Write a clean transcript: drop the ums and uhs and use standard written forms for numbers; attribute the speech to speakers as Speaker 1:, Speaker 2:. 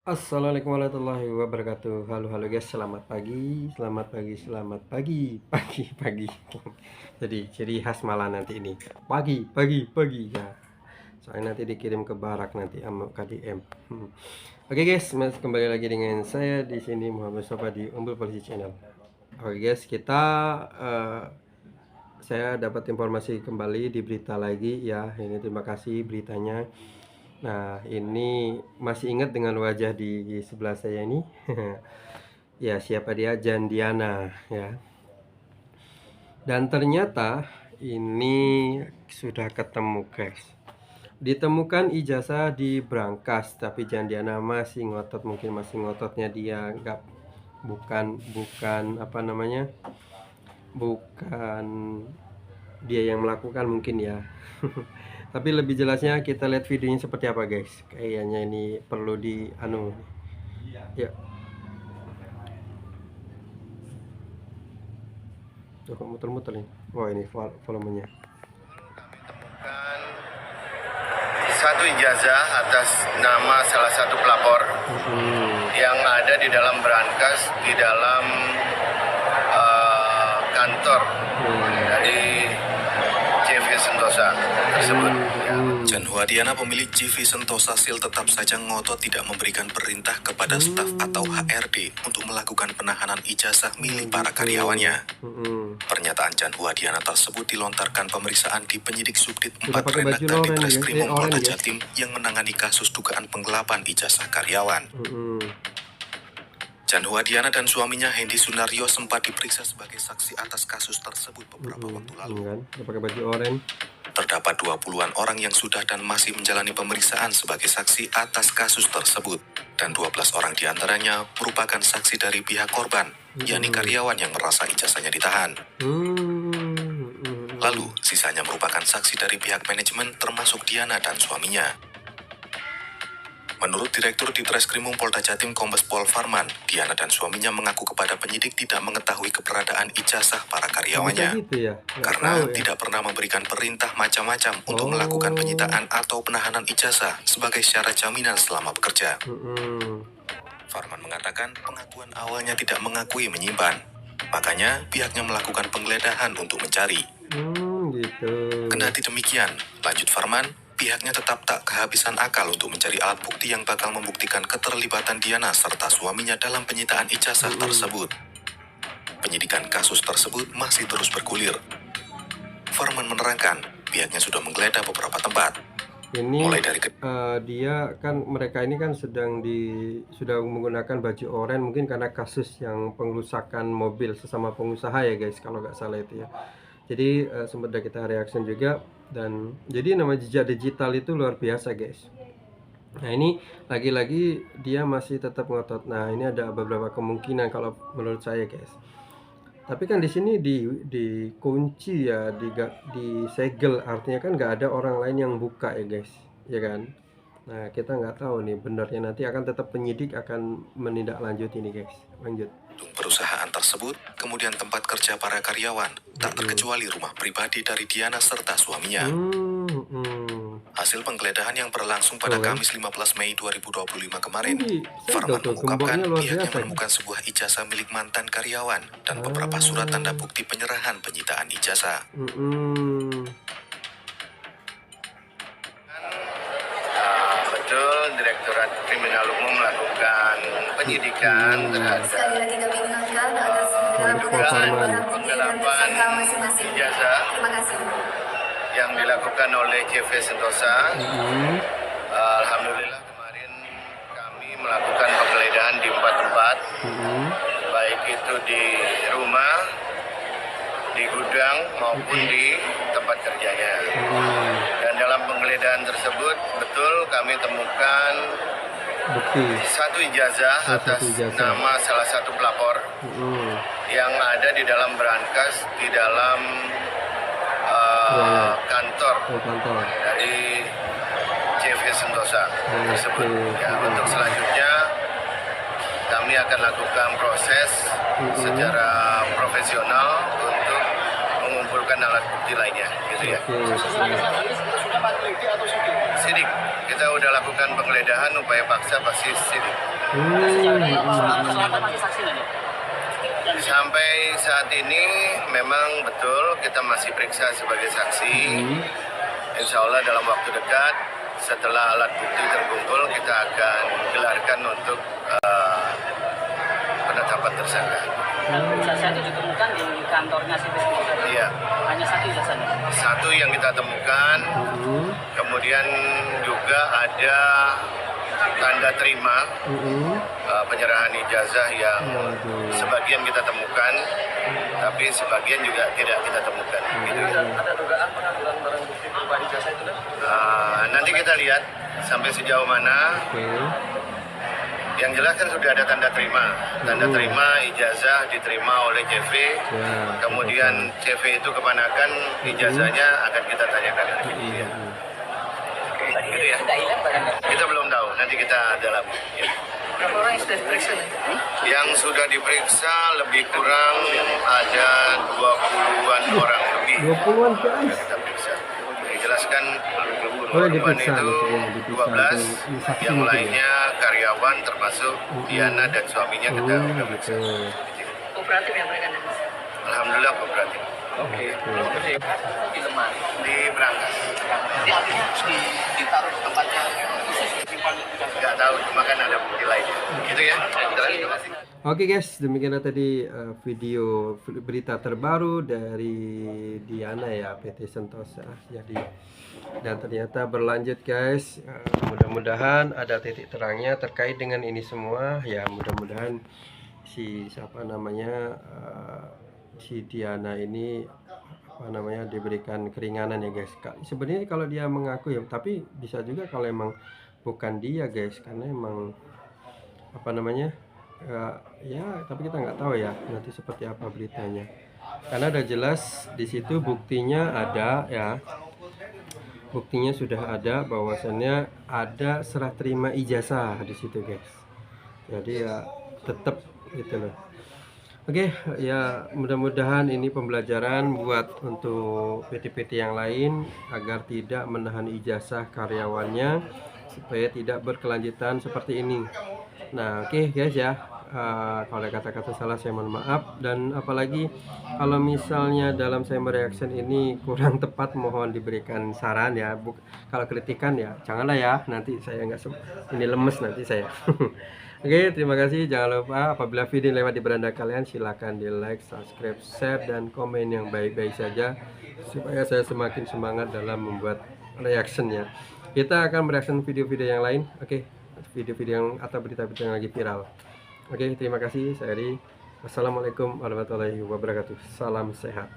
Speaker 1: Assalamualaikum warahmatullahi wabarakatuh. Halo halo guys, selamat pagi, selamat pagi, selamat pagi, pagi, pagi. Jadi ciri khas malah nanti ini pagi, pagi, pagi ya. Soalnya nanti dikirim ke barak nanti sama KDM. Oke guys, kembali lagi dengan saya di sini Muhammad Mustafa di Umbul Polisi Channel. Oke guys, saya dapat informasi kembali di berita lagi ya. Ini terima kasih beritanya. Nah, ini masih ingat dengan wajah di sebelah saya ini? Ya, siapa dia? Jandiana ya. Dan ternyata ini sudah ketemu, guys. Ditemukan ijazah di brankas, tapi Jandiana masih ngotot, mungkin masih ngototnya dia bukan apa namanya? Bukan dia yang melakukan mungkin ya. Tapi lebih jelasnya kita lihat videonya seperti apa guys. Kayaknya ini perlu di ya. Tuh kok muter-muter nih. Oh ini volumenya.
Speaker 2: Kami temukan satu ijazah atas nama salah satu pelapor yang ada di dalam brankas di dalam kantor dari CV Sentosa tersebut.
Speaker 3: Jan Huadiana, pemilik CV Sentosa Sil, tetap saja ngotot tidak memberikan perintah kepada staf atau HRD untuk melakukan penahanan ijazah milik para karyawannya. Pernyataan Jan Huadiana tersebut dilontarkan pemeriksaan di penyidik Subdit 4 Renak dan di Treskrimum Polda Jatim yang menangani kasus dugaan penggelapan ijazah karyawan. Jan Huadiana dan suaminya Hendy Sunario sempat diperiksa sebagai saksi atas kasus tersebut beberapa waktu lalu.
Speaker 1: Pakai baju oranye.
Speaker 3: Terdapat 20-an orang yang sudah dan masih menjalani pemeriksaan sebagai saksi atas kasus tersebut. Dan 12 orang diantaranya merupakan saksi dari pihak korban, yakni karyawan yang merasa ijazahnya ditahan. Lalu, sisanya merupakan saksi dari pihak manajemen termasuk Diana dan suaminya. Menurut Direktur di Treskrimum Polda Jatim Kombes Pol Farman, Diana dan suaminya mengaku kepada penyidik tidak mengetahui keberadaan ijazah para karyawannya. Karena tidak pernah memberikan perintah macam-macam untuk melakukan penyitaan atau penahanan ijazah sebagai syarat jaminan selama bekerja. Farman mengatakan pengakuan awalnya tidak mengakui menyimpan. Makanya pihaknya melakukan penggeledahan untuk mencari. Kendati demikian, lanjut Farman, pihaknya tetap tak kehabisan akal untuk mencari alat bukti yang bakal membuktikan keterlibatan Diana serta suaminya dalam penyitaan ijazah tersebut. Penyidikan kasus tersebut masih terus bergulir. Farman menerangkan, pihaknya sudah menggeledah beberapa tempat.
Speaker 1: Ini mulai dari mereka ini kan sudah menggunakan baju oranye mungkin karena kasus yang pengerusakan mobil sesama pengusaha ya guys, kalau nggak salah itu ya. Jadi sempat kita reaction juga. Dan jadi nama jejak digital itu luar biasa guys. Nah ini lagi-lagi dia masih tetap ngotot. Nah ini ada beberapa kemungkinan kalau menurut saya guys. Tapi kan di sini dikunci ya, disegel, artinya kan nggak ada orang lain yang buka ya guys, ya kan. Nah kita nggak tahu nih benarnya, nanti akan tetap penyidik akan menindaklanjuti ini guys. Lanjut.
Speaker 3: Perusahaan tersebut, kemudian tempat kerja para karyawan, tak terkecuali rumah pribadi dari Diana serta suaminya. Hasil penggeledahan yang berlangsung pada Kamis 15 Mei 2025 kemarin, Farman mengungkapkan pihaknya menemukan sebuah ijazah milik mantan karyawan dan beberapa surat tanda bukti penyerahan penyitaan ijazah.
Speaker 2: Betul, Direktorat Kriminal Umum melakukan penyidikan terhadap dugaan penggelapan ijazah yang dilakukan oleh CV Sentosa. Alhamdulillah kemarin kami melakukan penggeledahan di 4 tempat, baik itu di rumah, di gudang maupun di tempat kerjanya. Dan dalam penggeledahan tersebut betul kami temukan satu ijazah atas nama salah satu pelapor yang ada di dalam brankas di dalam kantor dari CV Sentosa tersebut. Ya, untuk selanjutnya kami akan lakukan proses secara profesional untuk mengumpulkan alat bukti lainnya, gitu ya. Sidik, kita udah lakukan penggeledahan, upaya paksa pasti sidik. Sampai saat ini memang betul kita masih periksa sebagai saksi. Insya Allah dalam waktu dekat setelah alat bukti terkumpul kita akan gelarkan untuk penetapan tersangka.
Speaker 4: Ijazah itu ditemukan di kantornya Sivis Polsek.
Speaker 2: Iya.
Speaker 4: Hanya satu ijazahnya.
Speaker 2: Satu yang kita temukan, kemudian juga ada tanda terima penyerahan ijazah yang sebagian kita temukan, tapi sebagian juga tidak kita temukan. Gitu.
Speaker 5: Ada dugaan pengaduan barang bukti berupa ijazah itu?
Speaker 2: Nanti kita lihat sampai sejauh mana. Yang jelas kan sudah ada tanda terima. Tanda terima ijazah diterima oleh CV. Kemudian CV itu keponakan, ijazahnya akan kita tanyakan. Gitu ya. Kita belum tahu, nanti kita dalami. Ya.
Speaker 4: Berapa orang yang sudah diperiksa?
Speaker 2: Yang sudah diperiksa lebih kurang ada 20-an orang lebih.
Speaker 1: 20-an guys.
Speaker 2: Kita periksa. Dijelaskan
Speaker 1: Boleh
Speaker 2: korban
Speaker 1: diperiksa
Speaker 2: itu
Speaker 1: gitu ya,
Speaker 2: 12,
Speaker 1: saksi
Speaker 2: yang
Speaker 1: mungkin ya.
Speaker 2: lainnya karyawan termasuk Diana dan suaminya kita udah periksa.
Speaker 4: Kooperatif yang mereka nanti.
Speaker 2: Alhamdulillah kooperatif.
Speaker 5: Oke. Di Lemah.
Speaker 2: Di Brankas.
Speaker 5: Jadi artinya ditaruh di tempatnya khusus disimpan ijazah.
Speaker 2: Nggak tahu, cuma kan ada bukti lainnya. Gitu ya. Terima kasih.
Speaker 1: Oke guys, demikianlah tadi video berita terbaru dari Diana ya, PT Sentosa. Jadi dan ternyata berlanjut guys. Mudah-mudahan ada titik terangnya terkait dengan ini semua ya. Mudah-mudahan si siapa namanya si Diana ini apa namanya diberikan keringanan ya guys. Sebenarnya kalau dia mengaku ya, tapi bisa juga kalau emang bukan dia guys, karena emang apa namanya ya, tapi kita nggak tahu ya nanti seperti apa beritanya, karena ada jelas di situ buktinya ada ya, buktinya sudah ada bahwasannya ada serah terima ijazah di situ guys. Jadi ya tetap gitu loh. Oke ya, mudah-mudahan ini pembelajaran buat untuk PT-PT yang lain agar tidak menahan ijazah karyawannya supaya tidak berkelanjutan seperti ini. Nah oke guys ya, kalau ada kata-kata salah saya mohon maaf, dan apalagi kalau misalnya dalam saya mereaction ini kurang tepat mohon diberikan saran ya. Kalau kritikan ya janganlah ya, nanti saya nggak ini lemes nanti saya. Oke, terima kasih. Jangan lupa apabila video lewat di beranda kalian silahkan di like, subscribe, share, dan komen yang baik-baik saja supaya saya semakin semangat dalam membuat reactionnya. Kita akan mereaction video-video yang lain. Oke, video-video yang atau berita-berita yang lagi viral. Oke, terima kasih. Saya Eri. Wassalamualaikum warahmatullahi wabarakatuh. Salam sehat.